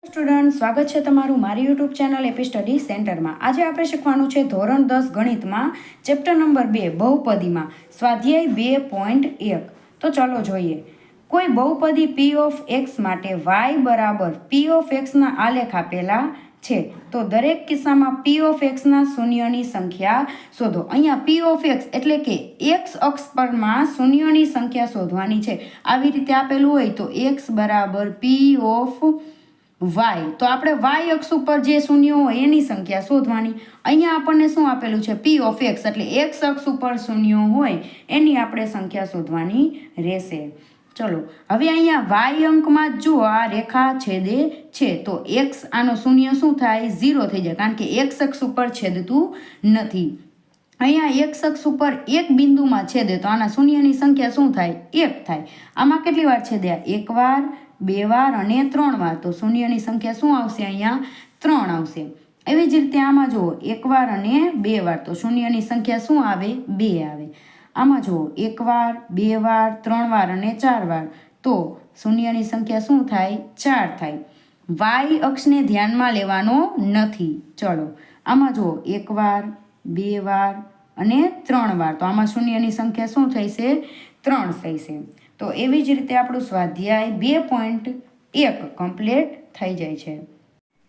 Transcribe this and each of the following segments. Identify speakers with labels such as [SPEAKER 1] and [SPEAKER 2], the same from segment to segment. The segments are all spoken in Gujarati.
[SPEAKER 1] સ્ટુડન્ટ, સ્વાગત છે તમારું મારી યુટ્યુબ ચેનલ એપી સ્ટડી સેન્ટરમાં। આજે આપણે શીખવાનું છે ધોરણ 10 ગણિતમાં ચેપ્ટર નંબર 2 બહુપદીમાં સ્વાધ્યાય 2.1। તો ચાલો જોઈએ। કોઈ બહુપદી p ઓફ x માટે y બરાબર p ઓફ x ના આલેખ આપેલા છે તો દરેક કિસ્સામાં p ઓફ x ના શૂન્યની સંખ્યા શોધો। અહીંયા p ઓફ x એટલે કે x અક્ષ પરમાં શૂન્યની સંખ્યા શોધવાની છે। આવી રીતે આપેલું હોય તો x બરાબર p ઓફ y, તો આપણે y અક્ષ ઉપર જે શૂન્યો હોય એની સંખ્યા શોધવાની। અહીંયા આપણને શું આપેલું છે? p ઓફ x, એટલે x અક્ષ ઉપર શૂન્યો હોય એની આપણે સંખ્યા શોધવાની રહેશે। ચલો હવે અહીંયા y અંકમાં જો આ રેખા છેદે છે તો x આનો શૂન્ય શું થાય? 0 થઈ જાય, કારણ કે x અક્ષ ઉપર છેદતું નથી। અહીંયા x અક્ષ ઉપર એક બિંદુમાં છેદે તો આના શૂન્યની સંખ્યા શું થાય? 1 થાય। આમાં કેટલી વાર છેદ્યા? 1 વાર, 2 વાર અને 3 વાર, તો શૂન્યની સંખ્યા શું આવશે? અહીંયા 3 આવશે। એવી જ રીતે આમાં જુઓ 1 વાર અને 2 વાર, તો શૂન્યની સંખ્યા શું આવે? 2 આવે। આમાં જુઓ 1 વાર, 2 વાર, 3 વાર અને 4 વાર, તો શૂન્યની સંખ્યા શું થાય? 4 થાય। y અક્ષને ધ્યાનમાં લેવાનો નથી। ચલો આમાં જુઓ 1 વાર, 2 વાર અને 3 વાર, તો આમાં શૂન્યની સંખ્યા શું થશે? 3 થશે। તો એવી જ રીતે આપણું સ્વાધ્યાય 2.1 કમ્પ્લીટ થઈ જાય છે।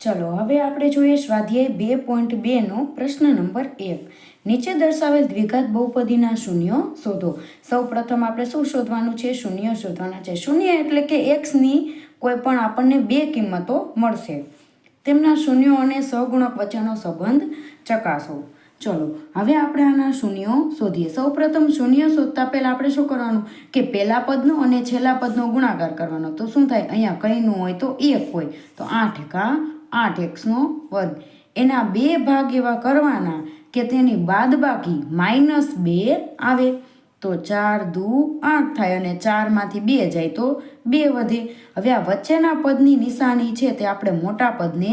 [SPEAKER 1] ચલો હવે આપણે જોઈએ સ્વાધ્યાય 2.2 નો પ્રશ્ન નંબર 1। નીચે દર્શાવેલ દ્વિઘાત બહુપદીના શૂન્યો શોધો। સૌ પ્રથમ આપણે શું શોધવાનું છે? શૂન્ય શોધવાના છે। શૂન્ય એટલે કે x ની કોઈ પણ આપણને બે કિંમતો મળશે, તેમના શૂન્યો અને સહગુણક વચ્ચેનો સંબંધ ચકાસો। ચલો હવે આપણે આના શૂન્યો શોધીએ। સૌ પ્રથમ શૂન્ય શોધતા પહેલા આપણે શું કરવાનું કે પહેલા પદનો અને છેલ્લા પદનો ગુણાકાર કરવાનો। તો શું થાય? અહીંયા કઈનું હોય તો 1 હોય, તો 8 એકા 8x નો વર્ગ, એના બે ભાગ એવા કરવાના કે તેની બાદબાકી -2 આવે, તો 4 દુ 8 થાય અને 4 માંથી 2 જાય તો 2 વધે। હવે આ વચ્ચેના પદની નિશાની છે તે આપણે મોટા પદને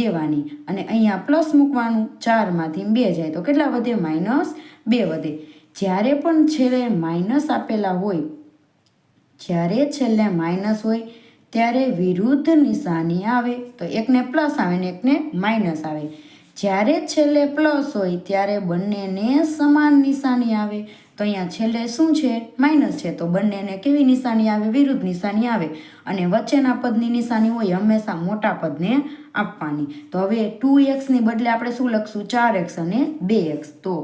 [SPEAKER 1] દેવાની અને અહીંયા પ્લસ મૂકવાનું। 4 માંથી 2 જાય તો કેટલા વધે? -2 વધે। જ્યારે પણ છેલ્લે માઇનસ આપેલા હોય, જ્યારે છેલ્લે માઇનસ હોય ત્યારે વિરુદ્ધ નિશાની આવે, તો એકને પ્લસ આવે ને એકને માઇનસ આવે। જ્યારે છેલ્લે પ્લસ હોય ત્યારે બંનેને સમાન નિશાની આવે, તો અહીંયા છેલ્લે શું છે? માઇનસ છે, તો બંનેને કેવી નિશાની આવે? વિરુદ્ધ નિશાની આવે। અને વચ્ચેના પદની નિશાની હોય હંમેશા મોટા પદને આપવાની। તો હવે 2x ની બદલે આપણે શું લખશું? 4x અને 2x, તો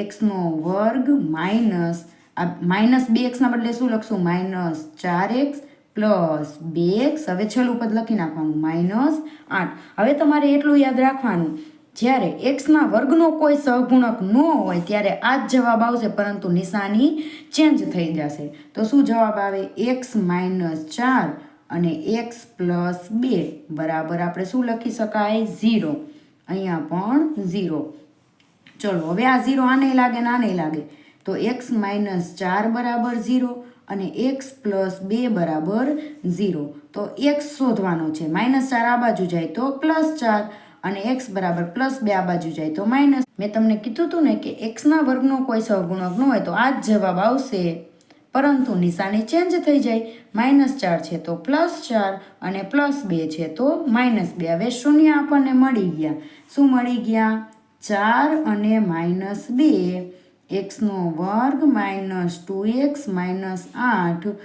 [SPEAKER 1] x નો વર્ગ માઇનસ -2x ના બદલે શું લખશું? -4x પ્લસ 2x, હવે છેલ્લું પદ લખી નાખવાનું -8। હવે તમારે એટલું યાદ રાખવાનું, જ્યારે x ના વર્ગનો કોઈ સહગુણક ન હોય ત્યારે આ જ જવાબ આવશે, પરંતુ નિશાની ચેન્જ થઈ જશે। તો શું જવાબ આવે? x - 4 અને x + 2 બરાબર આપણે શું લખી શકાય? 0। અહીંયા પણ 0। ચલો હવે આ 0 આને લાગે ને આને લાગે, તો x - 4 બરાબર 0 અને x + 2 બરાબર 0। તો x શોધવાનો છે। -4 આ બાજુ જાય તો +4 અને x બરાબર +2 આ બાજુ જાય તો માઇનસ। મેં તમને કીધું હતું ને કે x ના વર્ગનો કોઈ સહગુણક ન હોય તો આ જ જવાબ આવશે, પરંતુ નિશાની ચેન્જ થઈ જાય। -4 છે તો +4 અને +2 છે તો -2। હવે શૂન્ય આપણને મળી ગયા। શું મળી ગયા? 4 અને -2, x નો વર્ગ -2x - 8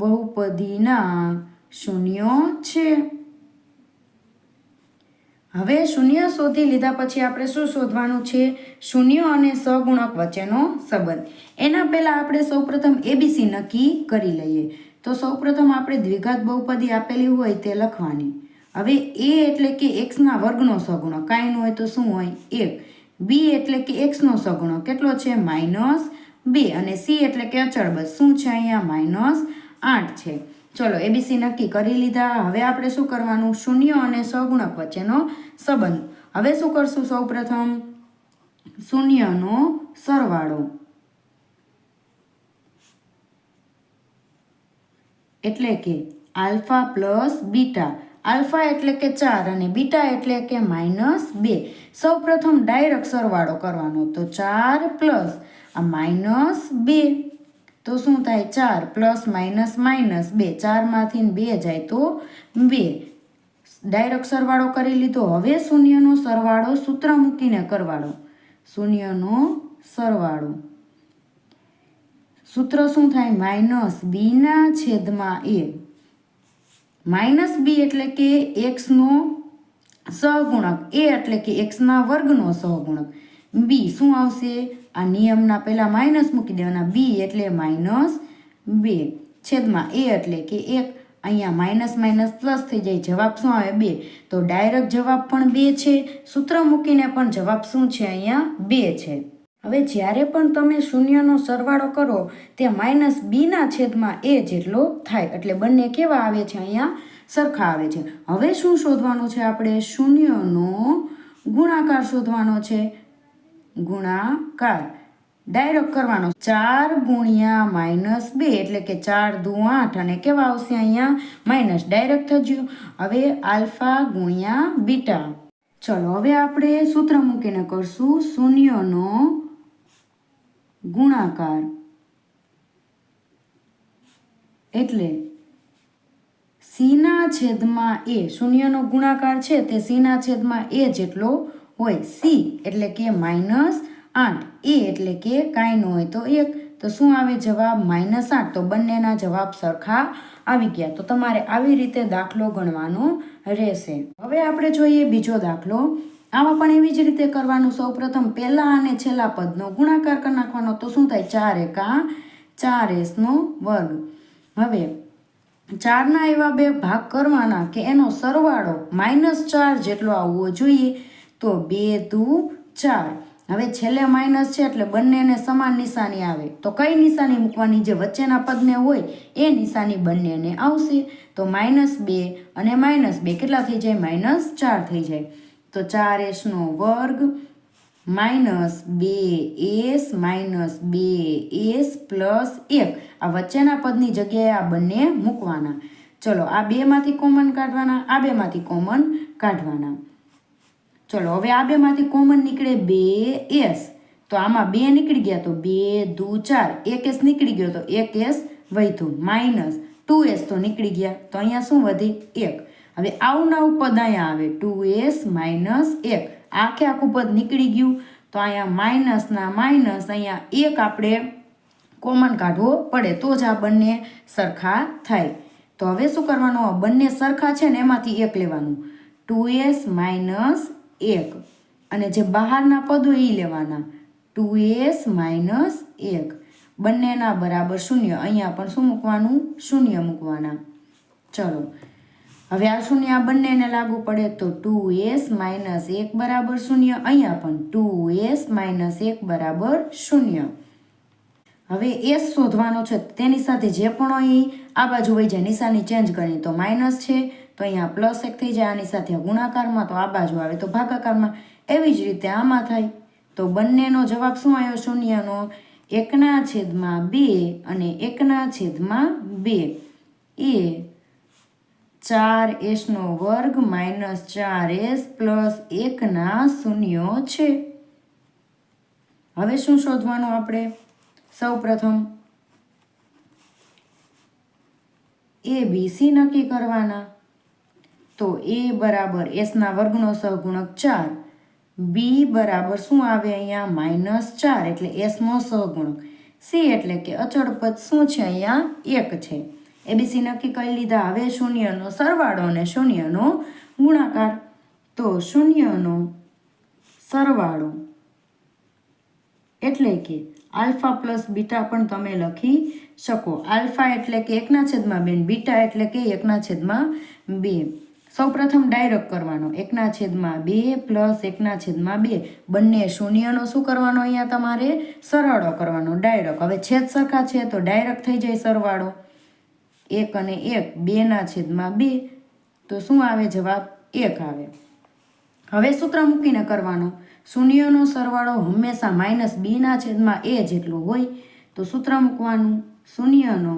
[SPEAKER 1] બહુપદીના શૂન્યો છે। હવે શૂન્ય શોધી લીધા પછી આપણે શું શોધવાનું છે? શૂન્ય અને સહગુણક વચ્ચેનો સંબંધ। એના પહેલા આપણે સૌપ્રથમ ABC નક્કી કરી લઈએ। તો સૌપ્રથમ આપણે દ્વિઘાત બહુપદી આપેલી હોય તે લખવાની। હવે a એટલે કે x ના વર્ગનો સહગુણક, કાંઈનું હોય તો શું હોય? 1। b એટલે કે x નો સહગુણક કેટલો છે? -2 અને c એટલે કે અચળ બસ શું છે? અહીંયા -8 છે। ચલો ABC નક્કી કરી લીધા। હવે આપણે શું કરવાનું? શૂન્ય અને સહગુણક વચ્ચેનો સંબંધ। હવે શું કરશું? સૌ પ્રથમ શૂન્યનો સરવાળો, એટલે કે આલ્ફા પ્લસ બીટા। આલ્ફા એટલે કે 4 અને બીટા એટલે કે -2। સૌ પ્રથમ ડાયરેક્ટ સરવાળો કરવાનો, તો 4 પ્લસ આ -2, તો શું થાય? 4 + -2, 4 માંથી 2 જાય તો 2, ડાયરેક્ટ સરવાળો કરી લીધો. હવે શૂન્યનો સરવાળો સૂત્ર મૂકીને કરવાળો. શૂન્યનો સરવાળો સૂત્ર શું થાય? માઇનસ બીના છેદમાં એ. માઇનસ બી એટલે કે એક્સનો સહગુણક, એ એટલે કે એક્સના વર્ગનો સહગુણક. બી શું આવશે? આ નિયમના પહેલા માઇનસ મૂકી દેવાના. બી એટલે માઇનસ 2 છેદમાં એ એટલે કે 1. અહીંયા માઇનસ માઇનસ પ્લસ થઈ જાય. જવાબ શું આવે? 2. તો ડાયરેક્ટ જવાબ પણ 2 છે. સૂત્ર મૂકીને પણ જવાબ શું છે? અહીંયા 2 છે. હવે જ્યારે પણ તમે શૂન્યનો સરવાળો કરો તે માઇનસ બીના છેદમાં એ જેટલો થાય. એટલે બંને કેવા આવે છે? અહીંયા સરખા આવે છે. હવે શું શોધવાનું છે? આપણે શૂન્યનો ગુણાકાર શોધવાનો છે. ગુણાકાર ડાયરેક્ટ કરવાનો. 4 ગુણ્યા માઇનસ 2 એટલે કે 4 દુ 8 અને કેવા આવશે? અહીંયા માઇનસ ડાયરેક્ટ થયું. હવે આલ્ફા ગુણ્યા બીટા. ચલો હવે આપણે સૂત્ર મૂકીને કરશું. શૂન્યનો ગુણાકાર એટલે સીના છેદમાં એ. શૂન્યનો ગુણાકાર છે તે સીના છેદમાં એ જેટલો હોય. સી એટલે કે -8, એ એટલે કે કાંઈ ન હોય તો 1. તો શું આવે જવાબ? -8. તો બંનેના જવાબ સરખા આવી ગયા. તો તમારે આવી રીતે દાખલો ગણવાનો રહેશે. હવે આપણે જોઈએ બીજો દાખલો. આમાં પણ એવી જ રીતે કરવાનું. સૌપ્રથમ પહેલા અને છેલ્લા પદનો ગુણાકાર કરી નાખવાનો. તો શું થાય? 4 એકા 4s². હવે 4ના એવા બે ભાગ કરવાના કે એનો સરવાળો -4 જેટલો આવવો જોઈએ. તો 2 દુ 4. હવે છેલ્લે માઇનસ છે એટલે બંનેને સમાન નિશાની આવે. તો કઈ નિશાની મૂકવાની? જે વચ્ચેના પદને હોય એ નિશાની બંનેને આવશે. તો -2 અને -2 કેટલા થઈ જાય? -4 થઈ જાય. તો 4s² -2s -2s પ્લસ 1. આ વચ્ચેના પદની જગ્યાએ આ બંને મૂકવાના. ચલો આ 2 માંથી કોમન કાઢવાના, આ 2 માંથી કોમન કાઢવાના. ચલો હવે આ 2 માંથી કોમન નીકળે 2s. તો આમાં 2 નીકળી ગયા તો 2 દુ 4. 1s નીકળી ગયો તો 1s વધ્યું. -2s તો નીકળી ગયા. તો અહીંયા શું વધી? 1. હવે આવું નવું પદ અહીંયા આવે 2s - 1. આખે આખું પદ નીકળી ગયું. તો અહીંયા માઇનસના માઇનસ અહીંયા 1 આપણે કોમન કાઢવો પડે તો જ આ બંને સરખા થાય. તો હવે શું કરવાનું? બંને સરખા છે ને એમાંથી 1 લેવાનું. 2s - 1 અને જે બહારના પદો એ લેવાના. 2s - 1 બંનેના બરાબર 0. અહીંયા પણ શું મૂકવાનું? 0 મૂકવાના. ચલો હવે આ 0 આ બંનેને લાગુ પડે તો 2s - 1 બરાબર 0. અહીંયા પણ 2s - 1 બરાબર 0. હવે s શોધવાનો છે. તેની સાથે જે પણ અહીં આ બાજુ વહી જાય નિશાની ચેન્જ કરી. તો માઇનસ છે તો અહીંયા +1 થઈ જાય. આની સાથે ગુણાકારમાં તો આ બાજુ આવે તો ભાગાકારમાં. એવી જ રીતે આમાં થાય. તો બંનેનો જવાબ શું આવ્યો? શૂન્યનો 1/2 અને 1/2 એ 4s² -4s પ્લસ 1ના શૂન્યો છે. હવે શું શોધવાનું આપણે? સૌ પ્રથમ ABC નક્કી કરવાના. તો a બરાબર sના વર્ગનો સહગુણક 4. b બરાબર શું આવે અહીંયા? -4 એટલે sનો સહગુણક. c એટલે કે અચળ પદ શું છે? અહીંયા 1 છે. ABC નક્કી કરી લીધા. હવે શૂન્યનો સરવાળો અને શૂન્યનો ગુણાકાર. તો શૂન્યનો સરવાળો એટલે કે આલ્ફા પ્લસ બીટા પણ તમે લખી શકો. આલ્ફા એટલે કે 1/2, બીટા એટલે કે 1/2. સૌ પ્રથમ ડાયરેક્ટ કરવાનો. 1/2 પ્લસ 1/2. બંને શૂન્યનો શું કરવાનો? અહીંયા તમારે સરવાળો કરવાનો ડાયરેક્ટ. હવે છેદ સરખા છે તો ડાયરેક્ટ થઈ જાય સરવાળો. 1 અને 1 2/2. તો શું આવે જવાબ? 1 આવે. હવે સૂત્ર મૂકીને કરવાનો. શૂન્યનો સરવાળો હંમેશા -b/a જેટલો હોય. તો સૂત્ર મૂકવાનું. શૂન્યનો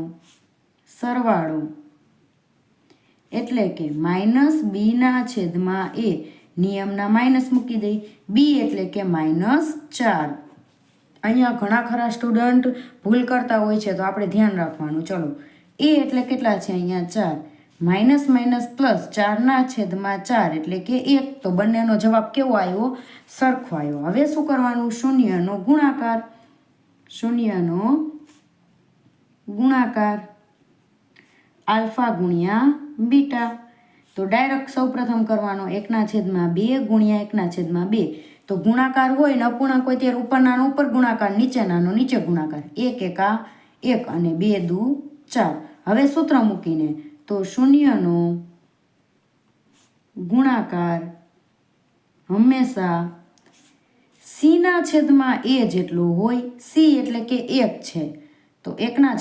[SPEAKER 1] સરવાળો એટલે કે -b/a. નિયમના માઇનસ મૂકી દઈ. b એટલે કે -4. અહીંયા ઘણા ખરા સ્ટુડન્ટ ભૂલ કરતા હોય છે તો આપણે ધ્યાન રાખવાનું. ચલો a એટલે કેટલા છે? અહીંયા 4. માઇનસ માઇનસ પ્લસ 4/4 એટલે કે 1. તો બંનેનો જવાબ કેવો આવ્યો? સરખો આવ્યો. હવે શું કરવાનું? શૂન્યનો ગુણાકાર. શૂન્યનો ગુણાકાર આલ્ફા ગુણ્યા બીટા. તો ડાયરેક્ટ સૌ પ્રથમ કરવાનો 1/2 ગુણ્યા 1/2. તો ગુણાકાર હોય ને અપૂર્ણાંક હોય ત્યારે ઉપરનાનો ઉપર ગુણાકાર, નીચેનાનો નીચે ગુણાકાર. 1 એકા 1 અને 2 દુ 4. હવે સૂત્ર મૂકીને તો શૂન્યનો ગુણાકાર હંમેશા c/a જેટલો હોય. c એટલે કે 1 છે, તો 1/a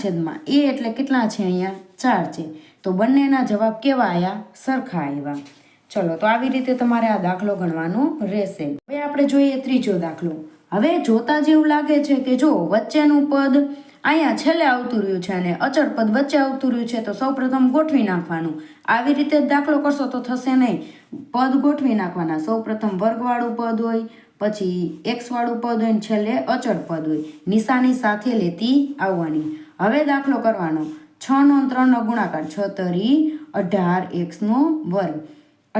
[SPEAKER 1] એટલે કેટલા છે? અહીંયા 4 છે. તો બંનેના જવાબ કેવા આવ્યા? સરખા આવ્યા. ચલો, તો આવી રીતે તમારે આ દાખલો ગણવાનો રહેશે. હવે આપણે જોઈએ ત્રીજો દાખલો. હવે જોતા જેવું લાગે છે કે જો વચ્ચેનું પદ અહીંયા છેલ્લે આવતું રહ્યું છે અને અચળ પદ વચ્ચે આવતું રહ્યું છે, તો સૌપ્રથમ ગોઠવી નાખવાનું. આવી રીતે દાખલો કરશો તો થશે નહીં. પદ ગોઠવી નાખવાના. સૌપ્રથમ વર્ગવાળું પદ હોય, પછી x વાળું પદ હોય ને છેલ્લે અચળ પદ હોય. નિશાની સાથે લેતી આવવાની. હવે દાખલો કરવાનો. 6 નો 3 નો ગુણાકાર 6 તરી 18x².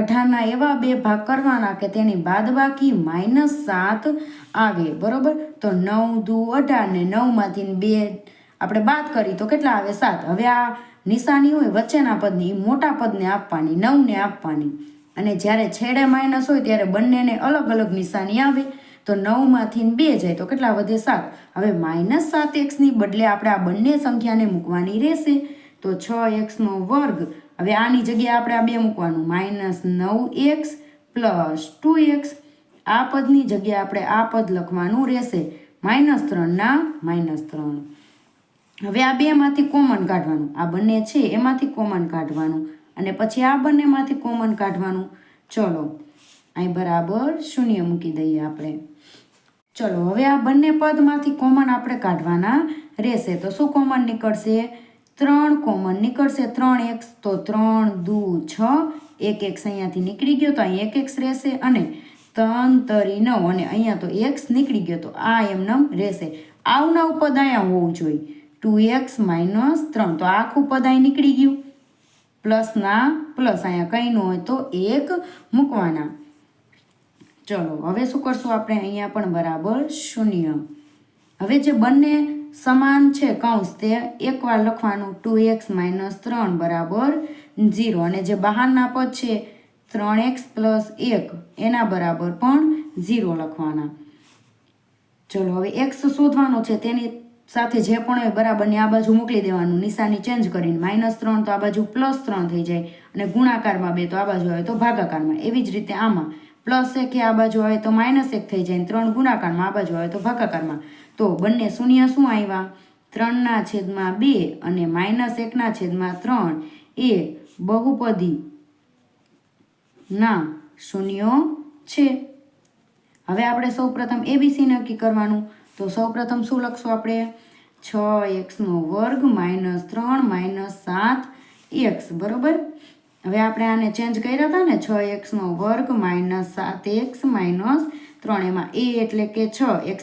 [SPEAKER 1] 18ના એવા બે ભાગ કરવાના કે તેની બાદબાકી -7 આવે. બરોબર? તો 9 દુ 18 ને 9માંથી 2 આપણે બાદ કરી તો કેટલા આવે? 7. હવે આ નિશાની હોય વચ્ચેના પદની, મોટા પદને આપવાની, 9ને આપવાની. અને જ્યારે છેડે માઇનસ હોય ત્યારે બંનેને અલગ અલગ નિશાની આવે. તો 9માંથી 2 જાય તો કેટલા વધે? 7. હવે -7x બદલે આપણે આ બંને સંખ્યાને મૂકવાની રહેશે. તો 6x². હવે આની જગ્યાએ આપણે આ 2 મૂકવાનું. -9x + 2x. આ પદની જગ્યાએ આપણે આ પદ લખવાનું રહેશે. -3 ના -3. હવે આ 2માંથી કોમન કાઢવાનું. આ બંને છે એમાંથી કોમન કાઢવાનું અને પછી આ બંનેમાંથી કોમન કાઢવાનું. ચલો, અહીં બરાબર 0 મૂકી દઈએ આપણે. ચલો, હવે આ બંને પદમાંથી કોમન આપણે કાઢવાના રહેશે. તો શું કોમન નીકળશે? 3 કોમન નીકળશે. 3x. તો 3 દુ 6. 1x અહીંયાથી નીકળી ગયો તો અહીં 1x રહેશે અને 3 તરી 9 અને અહીંયા તો x નીકળી ગયો તો આ એમનેમ રહેશે. આવના પદ અહીંયા હોવું જોઈએ. 2x - 3. તો આખું પદ અહીં નીકળી ગયું. પ્લસના પ્લસ અહીંયા કંઈ ન હોય તો 1 મૂકવાના. ચલો, હવે શું કરશું આપણે? અહીંયા પણ બરાબર 0. હવે જે બંને સમાન છે કૌંસ તે એકવાર લખવાનું. 2x - 3 બરાબર 0. અને જે બહારના પદ છે 3x + 1 એના બરાબર પણ 0 લખવાના. ચલો, હવે x શોધવાનો છે. તેની સાથે જે પણ હોય બરાબરની આ બાજુ મોકલી દેવાનું. નિશાની ચેન્જ કરીને. -3 તો આ બાજુ +3 થઈ જાય અને ગુણાકારમાં 2 તો આ બાજુ આવે તો ભાગાકારમાં. એવી જ રીતે આમાં +1 આ બાજુ આવે તો -1 થઈ જાય. 3 ગુણાકારમાં આ બાજુ આવે તો ભાગાકારમાં. તો બંને શૂન્ય શું આવ્યા? 3/2 અને -1/3 એ બહુપદી ના શૂન્યો છે. હવે આપણે સૌપ્રથમ ABC નક્કી કરવાનું. તો સૌપ્રથમ શું લખશું આપણે? 6x² -3 -7x. બરોબર? હવે આપણે આને ચેન્જ કર્યા હતા ને. 6x² -7x -3. એમાં a એટલે કે 6 x²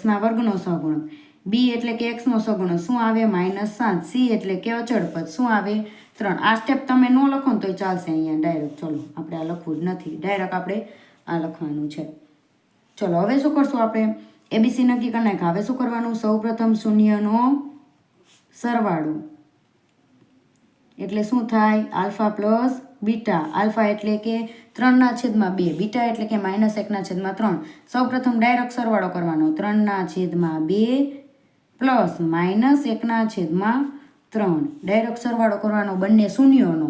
[SPEAKER 1] સહગુણક, b એટલે કે x સહગુણક શું આવે? -7. c એટલે કે અચળ પદ શું આવે? 3. આ સ્ટેપ તમે ન લખો ને તોય ચાલશે અહીંયા ડાયરેક્ટ. ચલો, આપણે આ લખવું જ નથી, ડાયરેક્ટ આપણે આ લખવાનું છે. ચલો, હવે શું કરશું આપણે? ABC નક્કી કરી નાખ્યા. હવે શું કરવાનું? સૌપ્રથમ શૂન્યનો સરવાળો એટલે શું થાય? Alpha plus beta. આલ્ફા એટલે કે 3/2, બીટા એટલે કે -1/3. સૌપ્રથમ ડાયરેક્ટ સરવાળો કરવાનો. 3/2 પ્લસ -1/3. ડાયરેક્ટ સરવાળો કરવાનો બંને શૂન્યોનો.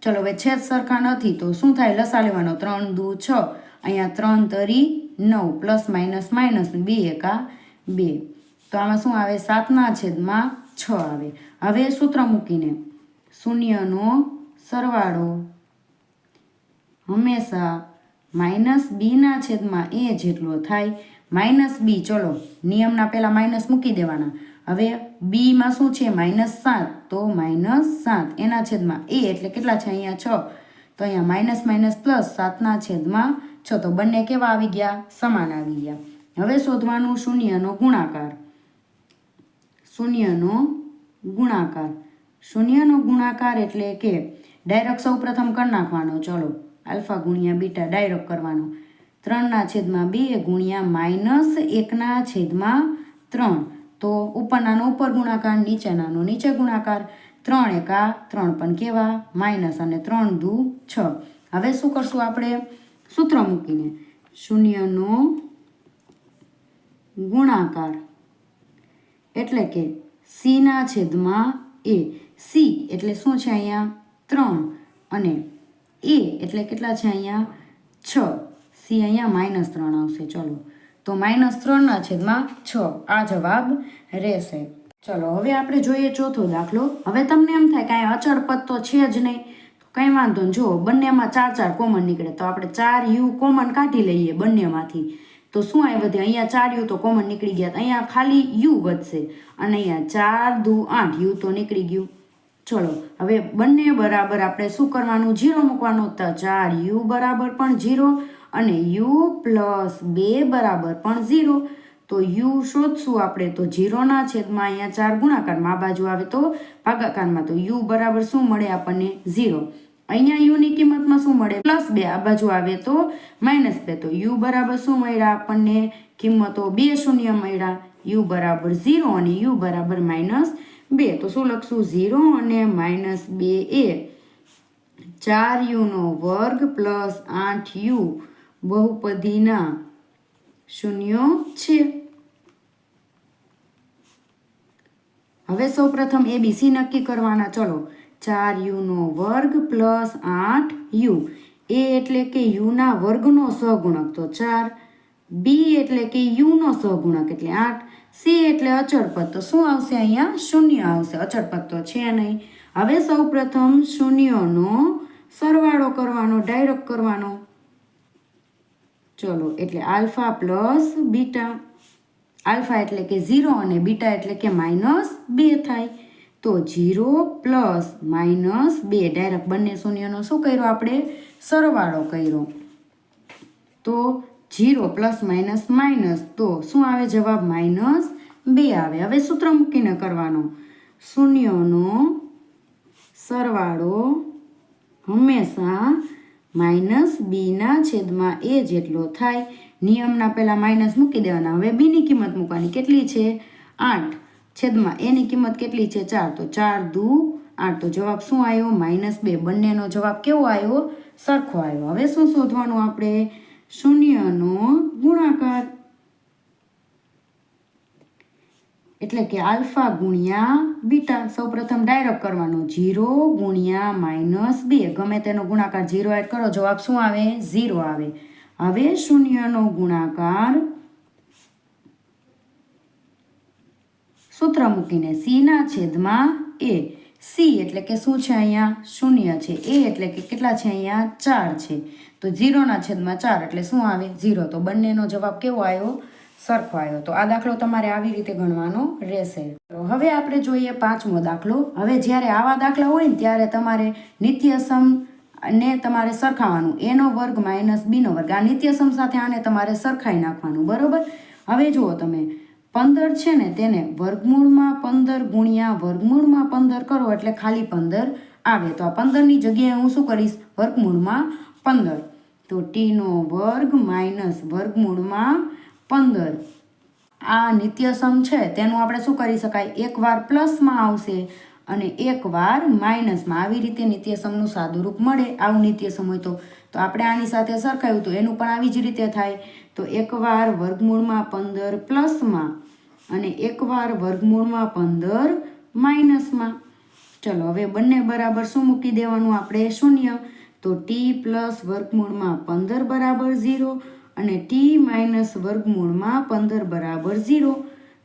[SPEAKER 1] ચલો, હવે છેદ સરખા નથી તો શું થાય? લસા લેવાનો. 3 દુ 6. અહીંયા 3 તરી 9 પ્લસ માઇનસ માઇનસ 2 એકા 2. તો આમાં શું આવે? 7/6 આવે. હવે સૂત્ર મૂકીને શૂન્યનો સરવાળો હંમેશા -b/a જેટલો થાય. -b. ચલો, નિયમના પહેલાં માઇનસ મૂકી દેવાના. હવે બીમાં શું છે? -7. તો -7 એના છેદમાં a એટલે કેટલા છે? અહીંયા 6. તો અહીંયા માઇનસ માઇનસ પ્લસ 7/6. તો બંને કેવા આવી ગયા? સમાન આવી ગયા. હવે શોધવાનું શૂન્યનો ગુણાકાર. શૂન્યનો ગુણાકાર એટલે કે ડાયરેક્ટ સૌ પ્રથમ કરી નાખવાનો. ચલો આલ્ફા ગુણ્યા બીટા ડાયરેક્ટ કરવાનો. 3/2 ગુણ્યા -1/3. તો ઉપરનાનો ઉપર ગુણાકાર, નીચેનાનો નીચે ગુણાકાર. 3 એકા 3 પણ કેવા માઇનસ અને 3 દુ 6. હવે શું કરશું આપણે? સૂત્ર મૂકીને શૂન્યનો ગુણાકાર એટલે કે c/a. c એટલે શું છે અહીંયા? 3 અને a એટલે કેટલા છે અહીંયા? 6. c અહીંયા -3 આવશે. ચલો તો -3/6 આ જવાબ રહેશે. ચલો હવે આપણે જોઈએ ચોથો દાખલો. હવે તમને એમ થાય કાંઈ અચળ પદ તો છે જ નહીં, કંઈ વાંધો નહીં. જો બંનેમાં 4 કોમન નીકળે તો આપણે 4u કોમન કાઢી લઈએ બંનેમાંથી. તો શું આવી વધે? અહીંયા 4u તો કોમન નીકળી ગયા, અહીંયા ખાલી u વધશે અને અહીંયા 4 દુ 8 u તો નીકળી ગયું. ચલો હવે બંને બરાબર આપણે શું કરવાનું? 0 મૂકવાનું. તો 4u બરાબર પણ 0 અને u + 2 બરાબર પણ 0. તો u શોધશું આપણે. તો 0/છેદમાં અહીંયા 4 ગુણાકારમાં આ બાજુ આવે તો ભાગાકારમાં. તો u બરાબર શું મળે આપણને? 0. અહીંયા u ની કિંમતમાં શું મળે? +2. આ બાજુ આવે તો -2. તો u બરાબર શું મળ્યા આપણને? કિંમતો 2 શૂન્ય મળ્યા. u બરાબર 0 અને u બરાબર -2. તો શું લખશું? 0 અને -2 એ 4u² + 8u બહુપદીના શૂન્યો છે. હવે સૌ પ્રથમ ABC નક્કી કરવાના. ચલો 4u² + 8u. a એટલે કે u ના વર્ગનો સહગુણક તો 4. b એટલે કે u નો સહગુણક એટલે 8. c એટલે અચળ પદ તો શું આવશે? અહીંયા શૂન્ય આવશે. અચળ પદ તો છે નહીં. હવે સૌ પ્રથમ શૂન્યનો સરવાળો કરવાનો, ડાયરેક્ટ કરવાનો. ચલો એટલે આલ્ફા પ્લસ બીટા. આલ્ફા એટલે કે 0 અને બીટા એટલે કે -2 થાય. તો 0 + -2 ડાયરેક્ટ બંને શૂન્યનો શું કર્યો આપણે? સરવાળો કર્યો. તો 0 + તો શું આવે જવાબ? -2 આવે. હવે સૂત્ર મૂકીને કરવાનો. શૂન્યનો સરવાળો હંમેશા -b/a જેટલો થાય. નિયમના પહેલા માઇનસ મૂકી દેવાના. હવે b ની કિંમત મૂકવાની. કેટલી છે? 8. છેદમાં a ની કિંમત કેટલી છે? 4. તો 4 દુ 8. તો જવાબ શું આવ્યો? -2. બંનેનો જવાબ કેવો આવ્યો? સરખો આવ્યો. હવે શું શોધવાનું આપણે? શૂન્યનો ગુણાકાર એટલે કે આલ્ફા ગુણ્યા બીટા. સૌ પ્રથમ ડાયરેક્ટ કરવાનો. 0 ગુણ્યા -2 ગમે તેનો ગુણાકાર 0 એડ કરો, જવાબ શું આવે? 0 આવે. હવે શૂન્યનો ગુણાકાર સૂત્ર મૂકીને c/a. c એટલે કે શું છે? અહીંયા શૂન્ય છે. a એટલે કે કેટલા છે? અહીંયા 4 છે. તો 0/4 એટલે શું આવે? 0. તો બંનેનો જવાબ કેવો આવ્યો? સરખો આવ્યો. તો આ દાખલો તમારે આવી રીતે ગણવાનો રહેશે. હવે આપણે જોઈએ પાંચમો દાખલો. હવે જ્યારે આવા દાખલા હોય ને ત્યારે તમારે નિત્યસમ ને તમારે સરખાવવાનું. a² - b². આ નિત્યસમ સાથે આને તમારે સરખાઈ નાખવાનું. બરોબર? હવે જુઓ તમે 15 છે ને તેને વર્ગમૂળમાં 15 ગુણ્યા વર્ગમૂળમાં 15 કરો એટલે ખાલી 15 આવે. તો આ 15ની જગ્યાએ હું શું કરીશ? વર્ગમૂળમાં 15. તો t² - વર્ગમૂળમાં 15. આ નિત્યસમ છે તેનું આપણે શું કરી શકાય? એકવાર પ્લસમાં આવશે અને એકવાર માઇનસમાં. આવી રીતે નિત્યસમનું સાદું રૂપ મળે. આવું નિત્યસમ હોય તો આપણે આની સાથે સરખાવ્યું તો એનું પણ આવી જ રીતે થાય. તો એકવાર વર્ગમૂળમાં 15 પ્લસમાં અને એકવાર વર્ગમૂળમાં 15 માઇનસમાં. ચલો હવે બંને બરાબર શું મૂકી દેવાનું આપણે? શૂન્ય. તો t + વર્ગમૂળમાં 15 બરાબર 0 અને t - વર્ગમૂળમાં 15 બરાબર 0.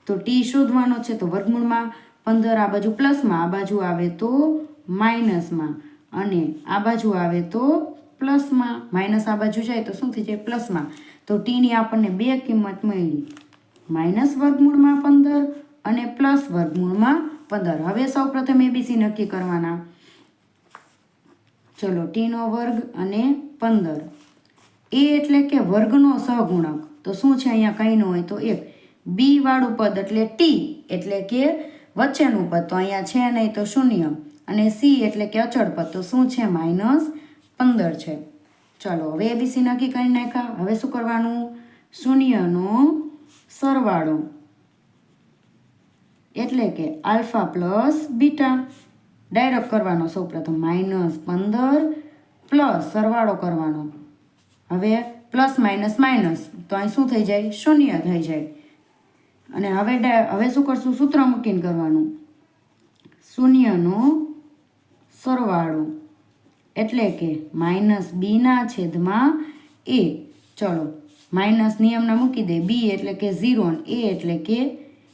[SPEAKER 1] તો t શોધવાનો છે. તો વર્ગમૂળમાં 15 આ બાજુ પ્લસમાં, આ બાજુ આવે તો માઇનસમાં અને આ બાજુ આવે તો પ્લસમાં. માઇનસ આ બાજુ જાય તો શું થઈ જાય? પ્લસમાં. તો ટીની આપણને બે કિંમત મળી, -વર્ગમૂળમાં 15 અને +વર્ગમૂળમાં 15. હવે સૌ પ્રથમ ABC નક્કી કરવાના. ચલો t² અને 15. a એટલે કે વર્ગનો સહગુણક. તો શું છે અહીંયા? કંઈ ન હોય તો 1. b વાળું પદ એટલે t એટલે કે વચ્ચેનું પદ. તો અહીંયા છે નહીં તો 0. અને સી એટલે કે અચળ પદ, તો શું છે -15 છે. ચલો હવે એબીસી નક્કી કરી નાખ્યા. હવે શું કરવાનું? શૂન્યનો સરવાળો એટલે કે આલ્ફા પ્લસ બીટા ડાયરેક્ટ કરવાનો. સૌપ્રથમ -15 પ્લસ સરવાળો કરવાનો. હવે પ્લસ માઇનસ માઇનસ તો અહીં શું થઈ જાય? શૂન્ય થઈ જાય. અને હવે શું કરશું? સૂત્ર મૂકીને કરવાનું. શૂન્યનો સરવાળો એટલે કે -b/a. ચલો માઇનસ નિયમના મૂકી દે. બી એટલે કે 0 અને એ એટલે કે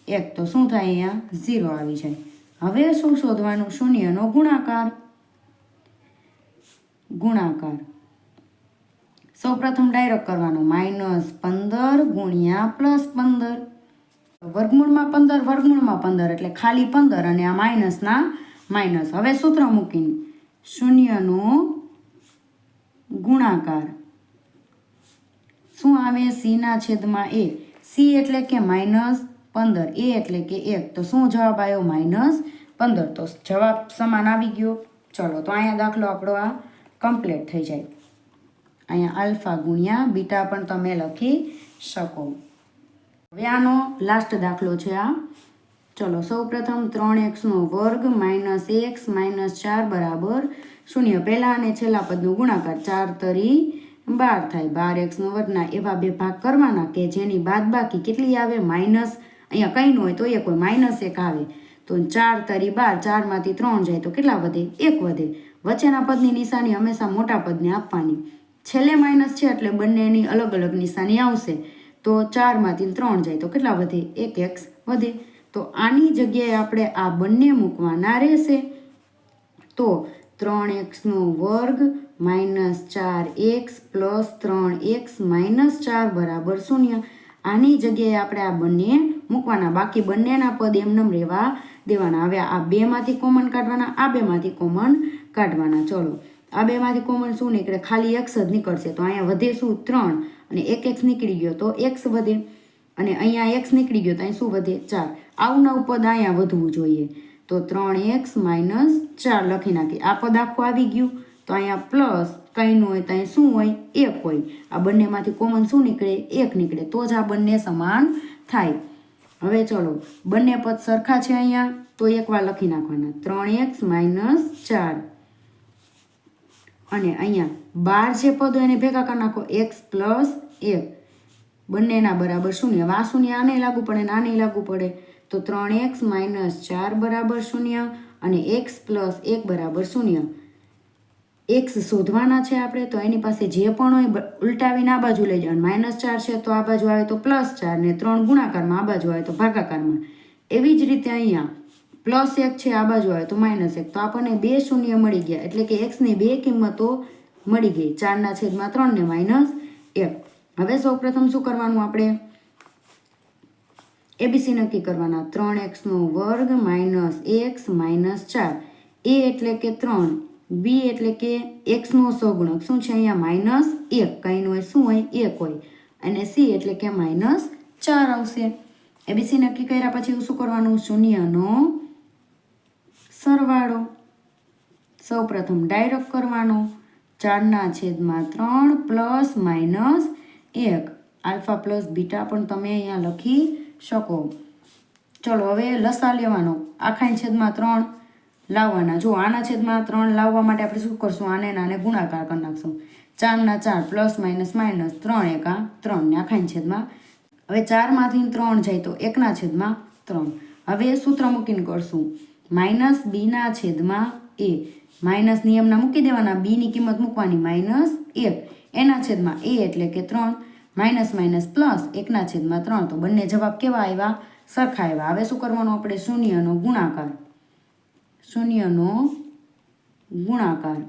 [SPEAKER 1] 1, તો શું થાય? અહીંયા 0 આવી જાય. હવે શું શોધવાનું? શૂન્યનો ગુણાકાર. સૌપ્રથમ ડાયરેક્ટ કરવાનો. -15 ગુણ્યા +15. વર્ગમૂળમાં 15 એટલે ખાલી 15 અને આ માઇનસના માઇનસ. હવે સૂત્ર મૂકીને શૂન્યનો ગુણાકાર શું આવે? c/a. સી એટલે કે -15, એ એટલે કે 1, તો શું જવાબ આવ્યો? -15. તો જવાબ સમાન આવી ગયો. ચલો તો અહીંયા દાખલો આપણો આ કમ્પ્લીટ થઈ જાય. અહીંયા આલ્ફા ગુણ્યા બીટા પણ તમે લખી શકો. હવે આનો લાસ્ટ દાખલો છે આ. ચલો સૌપ્રથમ 3x² - x - 4 બરાબર 0. પહેલા અને છેલ્લા પદનો ગુણાકાર. 4 તરી 12 થાય. 12x² એવા બે ભાગ કરવાના કે જેની બાદબાકી કેટલી આવે? માઇનસ. અહીંયા કંઈ ન હોય તો એક હોય, -1 આવે. તો 4 તરી 12, 4માંથી 3 જાય તો કેટલા વધે? 1 વધે. વચ્ચેના પદની નિશાની હંમેશા મોટા પદને આપવાની. છેલ્લે માઇનસ છે એટલે બંનેની અલગ અલગ નિશાની આવશે. તો 4માંથી 3 જાય તો કેટલા વધે? 1x વધે. તો આની જગ્યાએ આપણે આ બંને મૂકવાના રહેશે. તો 3x² - 4x + 3x - 4 બરાબર 0. આની જગ્યાએ આપણે આ બંને મૂકવાના. બાકી બંનેના પદ એમનેમ રહેવા દેવાના. હવે આ બેમાંથી કોમન કાઢવાના, આ બેમાંથી કોમન કાઢવાના. ચલો આ બેમાંથી કોમન શું નીકળે? ખાલી x જ નીકળશે. તો અહીંયા વધે શું? 3 અને 1x નીકળી ગયો તો x વધે. અને અહીંયા x નીકળી ગયો તો અહીં શું વધે? 4. આવું નવું પદ અહીંયા વધવું જોઈએ. તો 3x - 4 લખી નાખી. આ પદ આખું આવી ગયું. તો અહીંયા પ્લસ કંઈ ન હોય તો અહીં શું હોય? 1 હોય. આ બંનેમાંથી કોમન શું નીકળે? 1 નીકળે. તો જ આ બંને સમાન થાય. હવે ચલો બંને પદ સરખા છે અહીંયા, તો એકવાર લખી નાખવાના. 3x - 4 અને અહીંયા 12 જે પદ હોય એને ભેગા કરી નાખો. x + 1 બંનેના બરાબર 0. આ 0 આને લાગુ પડે ને આને લાગુ પડે. તો 3x - 4 બરાબર 0 અને x + 1 બરાબર 0. x શોધવાના છે આપણે. તો એની પાસે જે પણ હોય ઉલટાવીને આ બાજુ લઈ જવાનું. -4 છે તો આ બાજુ આવે તો +4 ને 3 ગુણાકારમાં આ બાજુ આવે તો ભાગાકારમાં. એવી જ રીતે અહીંયા +1 છે આ બાજુ આવે તો -1. તો આપણને 2 શૂન્ય મળી ગયા. એટલે કે xની 2 કિંમતો મળી ગઈ. 4/3 ને -1. હવે સૌપ્રથમ શું કરવાનું? આપણે એબીસી નક્કી કરવાના. 3x² - x - 4. a એટલે કે 3, b એટલે કે x નો સહગુણક શું છે? અહીંયા -1. કંઈ હોય શું હોય? 1 હોય. અને c એટલે કે -4 આવશે. એબીસી નક્કી કર્યા પછી શું કરવાનું? શૂન્યનો સરવાળો સૌપ્રથમ ડાયરેક્ટ કરવાનો. 4/3 plus minus 1. Alpha plus beta પણ તમે અહીંયા લખી શકો. ચલો હવે લસા લેવાનો. આખાની છેદમાં 3 લાવવાના. જો આના છેદમાં 3 લાવવા માટે આપણે શું કરશું? આને નાને ગુણાકાર કરી નાખશું. 4/4 પ્લસ માઇનસ માઇનસ 3 × 3 ને આખાની છેદમાં. હવે 4માંથી 3 જાય તો 1/3. હવે સૂત્ર મૂકીને કરશું. -b/a. માઇનસ નિયમના મૂકી દેવાના. બીની કિંમત મૂકવાની -1. એના છેદમાં a એટલે કે 3. Minus minus plus 1/3. તો બંને જવાબ કેવા આવ્યા? સરખા આવ્યા. હવે શું કરવાનું આપણે? શૂન્યનો ગુણાકાર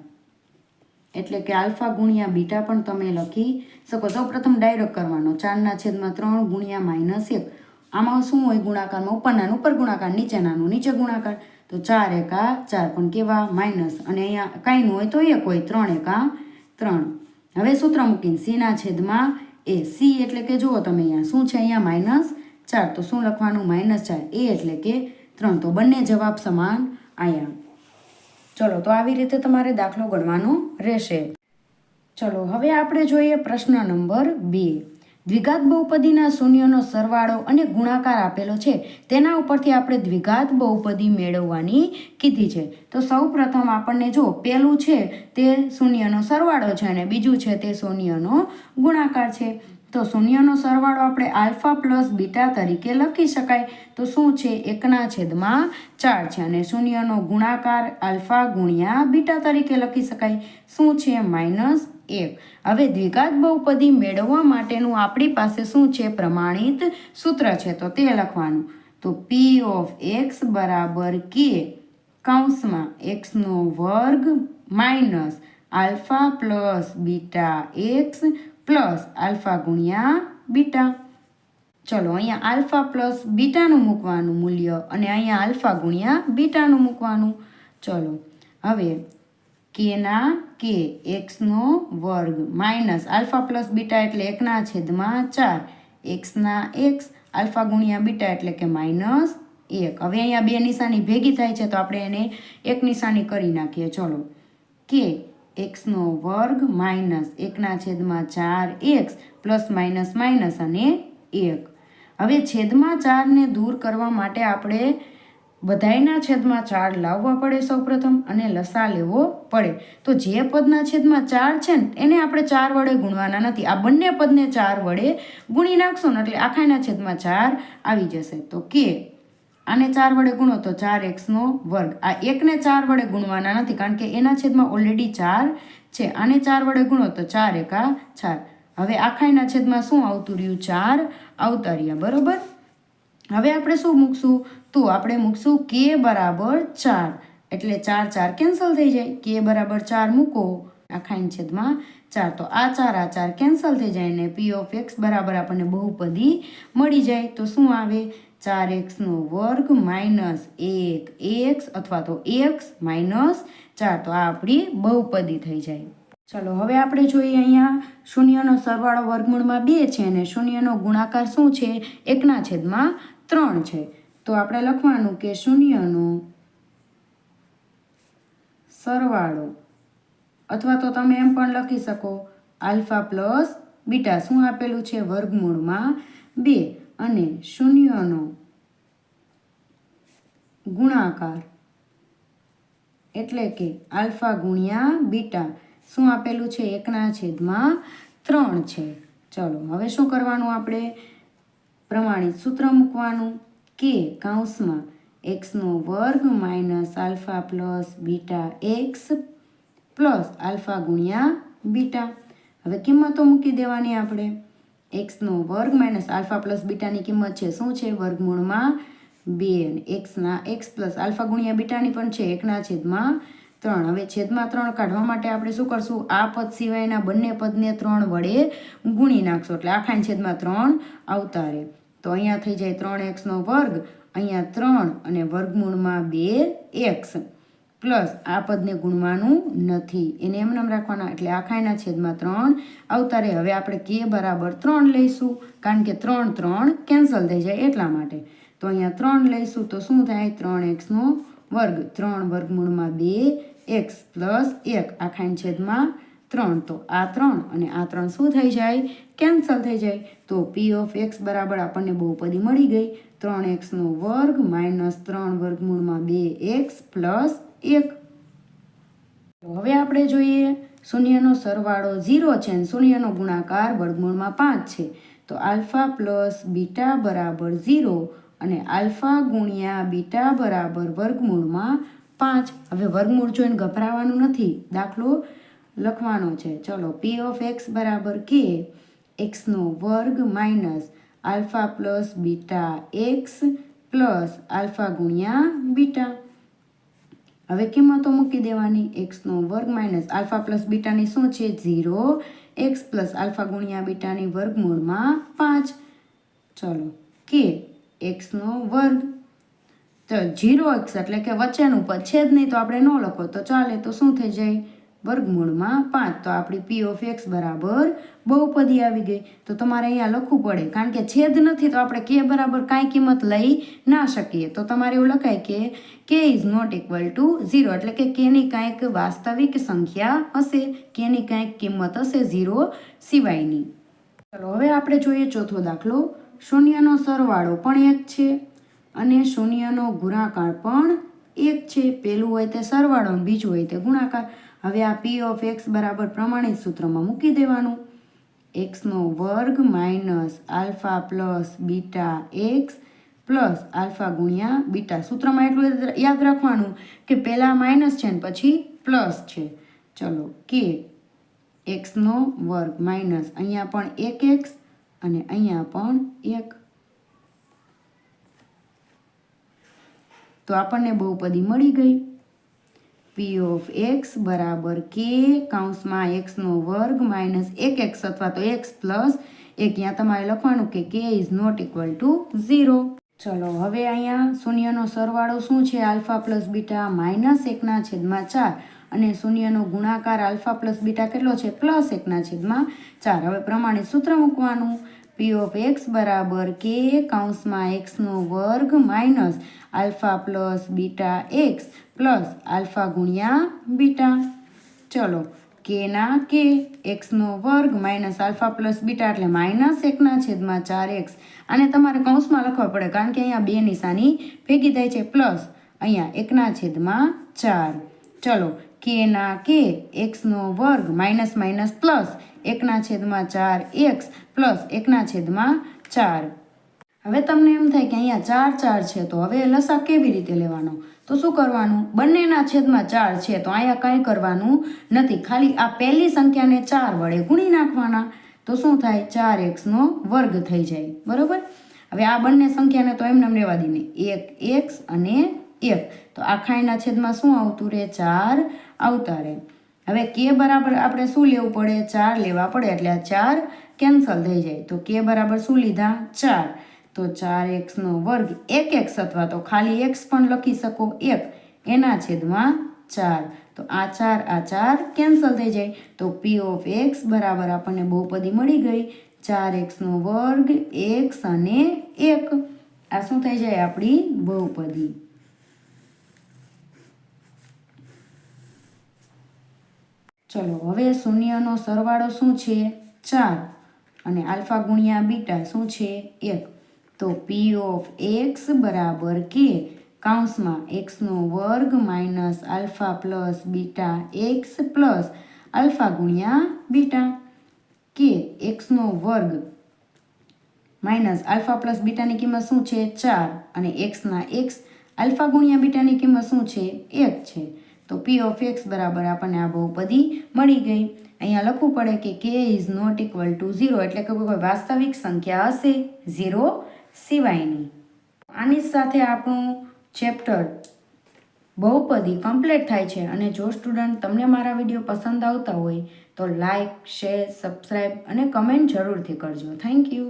[SPEAKER 1] એટલે કે આલ્ફા ગુણ્યા બીટા પણ તમે લખી શકો. સૌપ્રથમ ડાયરેક્ટ કરવાનો. 4/3 ગુણ્યા -1. આમાં શું હોય? ગુણાકારમાં ઉપરનાનું ઉપર ગુણાકાર, નીચેનાનું નીચે ગુણાકાર. તો 4 × 4 પણ કેવા? માઇનસ. અને અહીંયા કાંઈ ન હોય તો 1 હોય. 3 × 3. હવે સૂત્ર મૂકીને c/a. c એટલે કે જુઓ તમે અહીંયા શું છે? અહીંયા -4. તો શું લખવાનું? -4. a એટલે કે 3. તો બંને જવાબ સમાન આવ્યા. ચલો તો આવી રીતે તમારે દાખલો ગણવાનો રહેશે. ચલો હવે આપણે જોઈએ પ્રશ્ન નંબર 2. દ્વિઘાત બહુપદીના શૂન્યનો સરવાળો અને ગુણાકાર આપેલો છે, તેના ઉપરથી આપણે દ્વિઘાત બહુપદી મેળવવાની કીધી છે. તો સૌ પ્રથમ આપણને જો પહેલું છે તે શૂન્યનો સરવાળો છે અને બીજું છે તે શૂન્યનો ગુણાકાર છે. તો શૂન્યનો સરવાળો આપણે આલ્ફા પ્લસ બીટા તરીકે લખી શકાય. તો શું છે? 1/4 છે અને શૂન્યનો ગુણાકાર આલ્ફા ગુણ્યા બીટા તરીકે લખી શકાય. શું છે? -1. હવે દ્વિઘાત બહુપદી મેળવવા માટેનું આપણી પાસે શું છે? પ્રમાણિત સૂત્ર છે. તો તે લખવાનું. તો p ઓફ x બરાબર k કૌંસમાં x² minus alpha plus beta x plus alpha ગુણ્યા બીટા. ચલો અહીંયા આલ્ફા પ્લસ બીટાનું મૂકવાનું મૂલ્ય અને અહીંયા આલ્ફા ગુણ્યા બીટાનું મૂકવાનું. ચલો હવે કેના કે x² minus alpha plus beta એટલે 1/4 x ના x આલ્ફા ગુણ્યા બીટા એટલે કે -1. હવે અહીંયા બે નિશાની ભેગી થાય છે તો આપણે એને એક નિશાની કરી નાખીએ. ચલો કે x² minus 1/4x plus minus minus અને 1. હવે છેદમાં 4ને દૂર કરવા માટે આપણે બધાયના છેદમાં 4 લાવવા પડે સૌપ્રથમ અને લસા લેવો પડે. તો જે પદના છેદમાં 4 છે ને એને આપણે 4 વડે ગુણવાના નથી. આ બંને પદને 4 વડે ગુણી નાખશો ને એટલે આખાના છેદમાં 4 આવી જશે. તો કે આને 4 વડે ગુણો તો 4x². આ એકને 4 વડે ગુણવાના નથી કારણ કે એના છેદમાં ઓલરેડી 4 છે. આને 4 વડે ગુણો તો 4 એકા 4. હવે આખાઈના છેદમાં શું આવતું રહ્યું? 4 આવતા રહ્યા. બરોબર. હવે આપણે શું મૂકશું? તો આપણે મૂકશું k બરાબર 4 એટલે 4 કેન્સલ થઈ જાય. k બરાબર 4 મૂકો આખાઈના છેદમાં 4 તો આ 4 કેન્સલ થઈ જાય ને p ઓફ x બરાબર આપણને બહુપદી મળી જાય. તો શું આવે? 4x² માઇનસ 1x અથવા તો x માઇનસ 4. તો આ આપણી બહુપદી થઈ જાય. ચલો હવે આપણે જોઈએ અહીંયા શૂન્યનો સરવાળો વર્ગમૂળમાં 2 છે અને શૂન્યનો ગુણાકાર શું છે? 1/3 છે. તો આપણે લખવાનું કે શૂન્યનો સરવાળો અથવા તો તમે એમ પણ લખી શકો આલ્ફા પ્લસ બીટા. શું આપેલું છે? વર્ગમૂળમાં 2 અને શૂન્યનો ગુણાકાર એટલે કે આલ્ફા ગુણ્યા બીટા. શું આપેલું છે? 1/3 છે. ચલો હવે શું કરવાનું? આપણે પ્રમાણિત સૂત્ર મૂકવાનું કે કૌંસમાં x² minus alpha plus beta x plus alpha ગુણ્યા બીટા. હવે કિંમતો મૂકી દેવાની આપણે. x² માઇનસ આલ્ફા પ્લસ બીટાની કિંમત છે શું છે? વર્ગમૂળમાં 2 અને x ના x પ્લસ આલ્ફા ગુણ્યા બીટાની પણ છે 1/3. હવે છેદમાં 3 કાઢવા માટે આપણે શું કરશું? આ પદ સિવાયના બંને પદને 3 વડે ગુણી નાખશો એટલે આખાના છેદમાં 3 આવતા રહે. તો અહીંયા થઈ જાય 3x², અહીંયા 3 અને વર્ગમૂળમાં 2x પ્લસ આ પદને ગુણવાનું નથી, એને એમ નામ રાખવાના એટલે આખાના છેદમાં 3 આવતા રહે. હવે આપણે k બરાબર 3 લઈશું કારણ કે 3 કેન્સલ થઈ જાય એટલા માટે. તો અહીંયા 3 લઈશું તો શું થાય? 3x², 3 વર્ગમૂળમાં 2x પ્લસ 1 આખાના છેદમાં 3. તો આ 3 અને આ 3 શું થઈ જાય? કેન્સલ થઈ જાય. તો p ઓફ x બરાબર આપણને બહુપદી મળી ગઈ 3x² માઇનસ 3 વર્ગમૂળમાં 2x પ્લસ 1. હવે આપણે જોઈએ શૂન્યનો સરવાળો 0 છે અને શૂન્યનો ગુણાકાર વર્ગમૂળમાં 5 છે. તો આલ્ફા પ્લસ બીટા બરાબર 0 અને આલ્ફા ગુણ્યા બીટા બરાબર વર્ગમૂળમાં 5. હવે વર્ગમૂળ જોઈને ગભરાવાનું નથી, દાખલો લખવાનો છે. ચલો p ઓફ x બરાબર k x² minus alpha plus beta x plus alpha ગુણ્યા બીટા. હવે કિંમતો મૂકી દેવાની. x² માઇનસ આલ્ફા પ્લસ બીટાની શું છે? 0x પ્લસ આલ્ફા ગુણ્યા બીટાની વર્ગમૂળમાં 5. ચલો કે x². તો 0x એટલે કે વચ્ચેનું પદ છે જ નહીં તો આપણે ન લખો તો ચાલે. તો શું થઈ જાય? વર્ગમૂળમાં 5. તો આપણી પી ઓફ એક્સ બરાબર બહુપદી આવી ગઈ. તો તમારે અહીંયા લખવું પડે, કારણ કે છેદ નથી તો આપણે કે બરાબર કાંઈ કિંમત લઈ ના શકીએ. તો તમારે એવું લખાય કે કે ઇઝ નોટ ઇક્વલ ટુ 0, એટલે કે કેની કાંઈક વાસ્તવિક સંખ્યા હશે, કેની કાંઈક કિંમત હશે 0 સિવાયની. ચલો હવે આપણે જોઈએ ચોથો દાખલો. શૂન્યનો સરવાળો પણ 1 છે અને શૂન્યનો ગુણાકાર પણ 1 છે. પહેલું હોય તે સરવાળો અને બીજું હોય તે ગુણાકાર. હવે આ પી ઓફ એક્સ બરાબર પ્રમાણિત સૂત્રમાં મૂકી દેવાનું. એક્સનો વર્ગ minus alpha plus beta x plus alpha ગુણ્યા બીટા. સૂત્રમાં એટલું યાદ રાખવાનું કે પહેલાં માઇનસ છે ને પછી પ્લસ છે. ચલો કે એક્સનો વર્ગ માઇનસ અહીંયા પણ 1x અને અહીંયા પણ 1. તો આપણને બહુપદી મળી ગઈ. પી ઓફ એક્સ બરાબર કે કૌંસમાં એક્સનો વર્ગ માઇનસ 1x અથવા તો એક્સ પ્લસ 1. ત્યાં તમારે લખવાનું કે ઇઝ નોટ ઇક્વલ ટુ 0. ચલો હવે અહીંયા શૂન્યનો સરવાળો શું છે? આલ્ફા પ્લસ બીટા -1/4 અને શૂન્યનો ગુણાકાર આલ્ફા પ્લસ બીટા કેટલો છે? +1/4. હવે પ્રમાણિત સૂત્ર મૂકવાનું. પી ઓફ એક્સ બરાબર કે કૌંસમાં એક્સનો વર્ગ minus alpha plus beta x plus alpha ગુણ્યા બીટા. ચલો કેના કે એક્સનો વર્ગ માઇનસ આલ્ફા પ્લસ બીટા એટલે -1/4x. આને તમારે કૌંસમાં લખવા પડે કારણ કે અહીંયા 2 નિશાની ભેગી થાય છે, પ્લસ અહીંયા 1/4. ચલો કેના કે એક્સનો વર્ગ minus minus plus 1/4x plus 1/4. હવે તમને એમ થાય કે અહીંયા 4 છે, તો હવે લસા કેવી રીતે લેવાનો? તો શું કરવાનું? બંનેના છેદમાં 4 છે તો અહીંયા કાંઈ કરવાનું નથી, ખાલી આ પહેલી સંખ્યાને 4 વડે ગુણી નાખવાના. તો શું થાય? 4x વર્ગ થઈ જાય. બરાબર. હવે આ બંને સંખ્યાને તો એમને રહેવા દઈને 1x અને 1. તો આખાઈના છેદમાં શું આવતું રહે? 4 આવતા રહે. હવે કે બરાબર આપણે શું લેવું પડે? 4 લેવા પડે, એટલે આ 4 કેન્સલ થઈ જાય. તો કે બરાબર શું લીધા? 4. તો 4x વર્ગ 1x અથવા તો ખાલી x પણ લખી શકો 1 એના છેદમાં 4. તો આ 4 કેન્સલ થઈ જાય. તો પી ઓફ એક્સ બરાબર આપણને બહુપદી મળી ગઈ. 4x વર્ગ x અને 1. આ શું થઈ જાય? આપણી બહુપદી. ચલો હવે શૂન્યનો સરવાળો શું છે? 4 અને આલ્ફા ગુણ્યા બીટા શું છે? 1. તો પી ઓફ એક્સ બરાબર કે કૌંસમાં એક્સનો વર્ગ minus alpha plus beta x plus alpha ગુણ્યા બીટા. કે એક્સનો વર્ગ માઇનસ આલ્ફા પ્લસ બીટાની કિંમત શું છે? 4 અને એક્સના એક્સ આલ્ફા ગુણ્યા બીટાની કિંમત શું છે? 1 છે. તો પી ઓફ એક્સ બરાબર આપણને આ બહુપદી મળી ગઈ. અહીંયા લખવું પડે કે કે ઇઝ નોટ ઇક્વલ ટુ 0, એટલે કે કોઈ વાસ્તવિક સંખ્યા હશે 0 સિવાયની. આની સાથે આપણું ચેપ્ટર બહુપદી કમ્પ્લીટ થાય છે. અને જો સ્ટુડન્ટ તમને મારા વિડીયો પસંદ આવતા હોય તો લાઇક, શેર, સબસ્ક્રાઈબ અને કમેન્ટ જરૂરથી કરજો. Thank you.